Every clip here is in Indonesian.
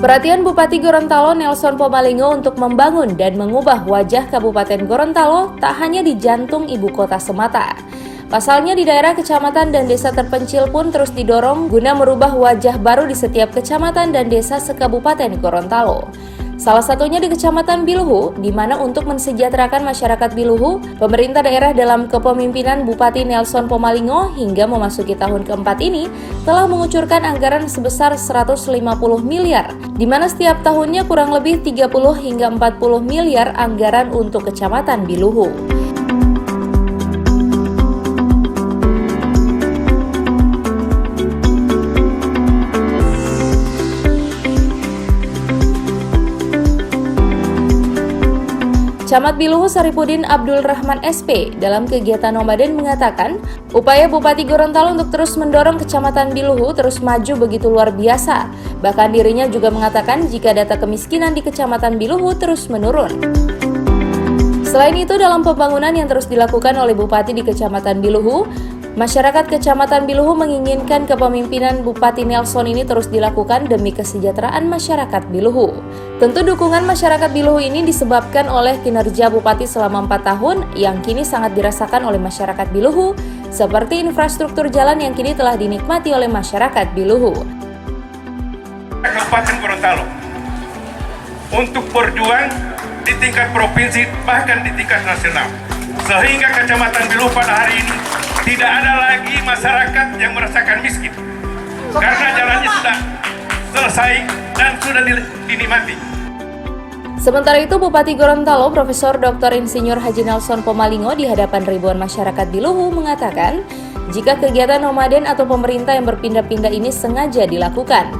Perhatian Bupati Gorontalo Nelson Pomalingo untuk membangun dan mengubah wajah Kabupaten Gorontalo tak hanya di jantung ibu kota semata. Pasalnya di daerah kecamatan dan desa terpencil pun terus didorong guna merubah wajah baru di setiap kecamatan dan desa se-Kabupaten Gorontalo. Salah satunya di Kecamatan Biluhu, di mana untuk mensejahterakan masyarakat Biluhu, pemerintah daerah dalam kepemimpinan Bupati Nelson Pomalingo hingga memasuki tahun keempat ini telah mengucurkan anggaran sebesar 150 miliar, di mana setiap tahunnya kurang lebih 30 hingga 40 miliar anggaran untuk Kecamatan Biluhu. Camat Biluhu Saripudin Abdul Rahman SP dalam kegiatan nomaden mengatakan, upaya Bupati Gorontalo untuk terus mendorong Kecamatan Biluhu terus maju begitu luar biasa. Bahkan dirinya juga mengatakan jika data kemiskinan di Kecamatan Biluhu terus menurun. Selain itu, dalam pembangunan yang terus dilakukan oleh Bupati di Kecamatan Biluhu, masyarakat Kecamatan Biluhu menginginkan kepemimpinan Bupati Nelson ini terus dilakukan demi kesejahteraan masyarakat Biluhu. Tentu dukungan masyarakat Biluhu ini disebabkan oleh kinerja Bupati selama 4 tahun yang kini sangat dirasakan oleh masyarakat Biluhu, seperti infrastruktur jalan yang kini telah dinikmati oleh masyarakat Biluhu. Kabupaten Gorontalo untuk berjuang di tingkat provinsi bahkan di tingkat nasional, sehingga Kecamatan Biluhu pada hari ini tidak ada lagi masyarakat yang merasakan miskin karena jalannya sudah selesai dan sudah dinikmati. Sementara itu, Bupati Gorontalo Profesor Dr. Insinyur Haji Nelson Pomalingo di hadapan ribuan masyarakat Biluhu mengatakan, jika kegiatan nomaden atau pemerintah yang berpindah-pindah ini sengaja dilakukan.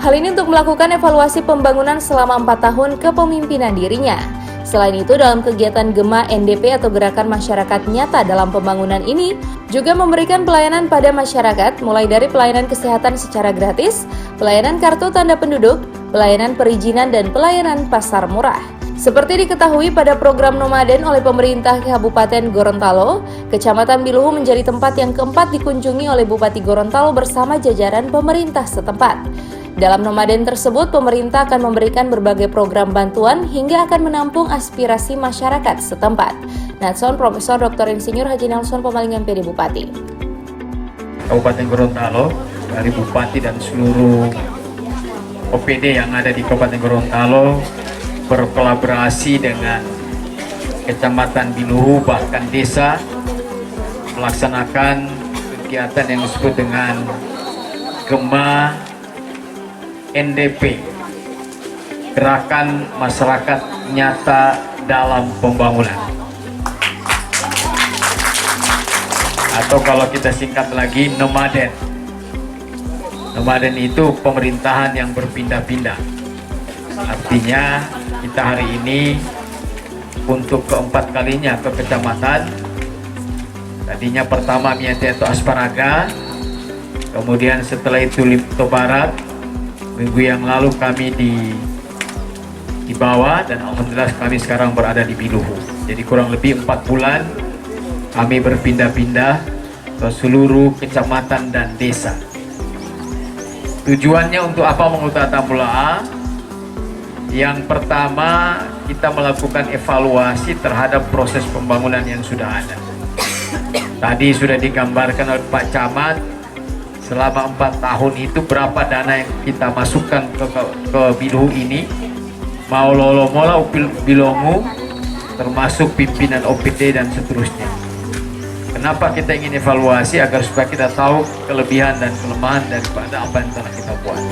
Hal ini untuk melakukan evaluasi pembangunan selama 4 tahun kepemimpinan dirinya. Selain itu, dalam kegiatan GEMA NDP atau Gerakan Masyarakat Nyata dalam pembangunan ini, juga memberikan pelayanan pada masyarakat mulai dari pelayanan kesehatan secara gratis, pelayanan kartu tanda penduduk, pelayanan perizinan, dan pelayanan pasar murah. Seperti diketahui pada program nomaden oleh pemerintah Kabupaten Gorontalo, Kecamatan Biluhu menjadi tempat yang keempat dikunjungi oleh Bupati Gorontalo bersama jajaran pemerintah setempat. Dalam nomaden tersebut, pemerintah akan memberikan berbagai program bantuan hingga akan menampung aspirasi masyarakat setempat. Nelson Profesor Dr. Insinyur Haji Nelson Pomalingo MPD Bupati. Kabupaten Gorontalo, dari Bupati dan seluruh OPD yang ada di Kabupaten Gorontalo berkolaborasi dengan Kecamatan Biluhu bahkan desa melaksanakan kegiatan yang disebut dengan GEMA NDP, Gerakan Masyarakat Nyata dalam Pembangunan, atau kalau kita singkat lagi nomaden. Nomaden itu pemerintahan yang berpindah-pindah. Artinya kita hari ini untuk keempat kalinya ke kecamatan. Tadinya pertama Miete atau Asparaga, kemudian setelah itu Limto Barat. Minggu yang lalu kami di bawah, dan alhamdulillah kami sekarang berada di Biluhu. Jadi kurang lebih 4 bulan kami berpindah-pindah ke seluruh kecamatan dan desa. Tujuannya untuk apa mengutar Tambula? Yang pertama, kita melakukan evaluasi terhadap proses pembangunan yang sudah ada. Tadi sudah digambarkan oleh Pak Camat, selama 4 tahun itu berapa dana yang kita masukkan ke Biluhu ini, mau lolo-mola Bilongu, termasuk pimpinan OPD dan seterusnya. Kenapa kita ingin evaluasi? Agar supaya kita tahu kelebihan dan kelemahan daripada apa yang telah kita buat.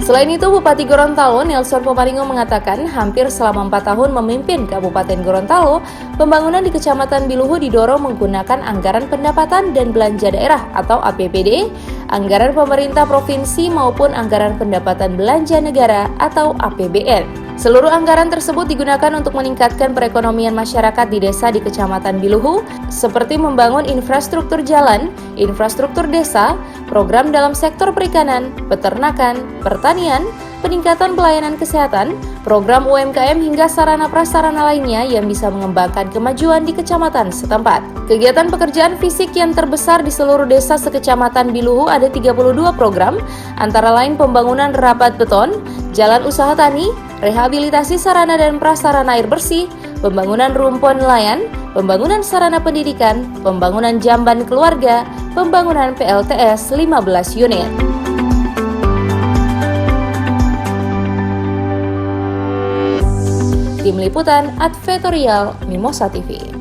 Selain itu, Bupati Gorontalo Nelson Pomalingo mengatakan hampir selama 4 tahun memimpin Kabupaten Gorontalo, pembangunan di Kecamatan Biluhu didorong menggunakan anggaran pendapatan dan belanja daerah atau APBD, anggaran pemerintah provinsi maupun anggaran pendapatan belanja negara atau APBN. Seluruh anggaran tersebut digunakan untuk meningkatkan perekonomian masyarakat di desa di Kecamatan Biluhu, seperti membangun infrastruktur jalan, infrastruktur desa, program dalam sektor perikanan, peternakan, pertanian, peningkatan pelayanan kesehatan, program UMKM hingga sarana-prasarana lainnya yang bisa mengembangkan kemajuan di kecamatan setempat. Kegiatan pekerjaan fisik yang terbesar di seluruh desa sekecamatan Biluhu ada 32 program, antara lain pembangunan rapat beton, jalan usaha tani, rehabilitasi sarana dan prasarana air bersih, pembangunan rumpun nelayan, pembangunan sarana pendidikan, pembangunan jamban keluarga, pembangunan PLTS 15 unit. Tim Liputan Advertorial Mimosa TV.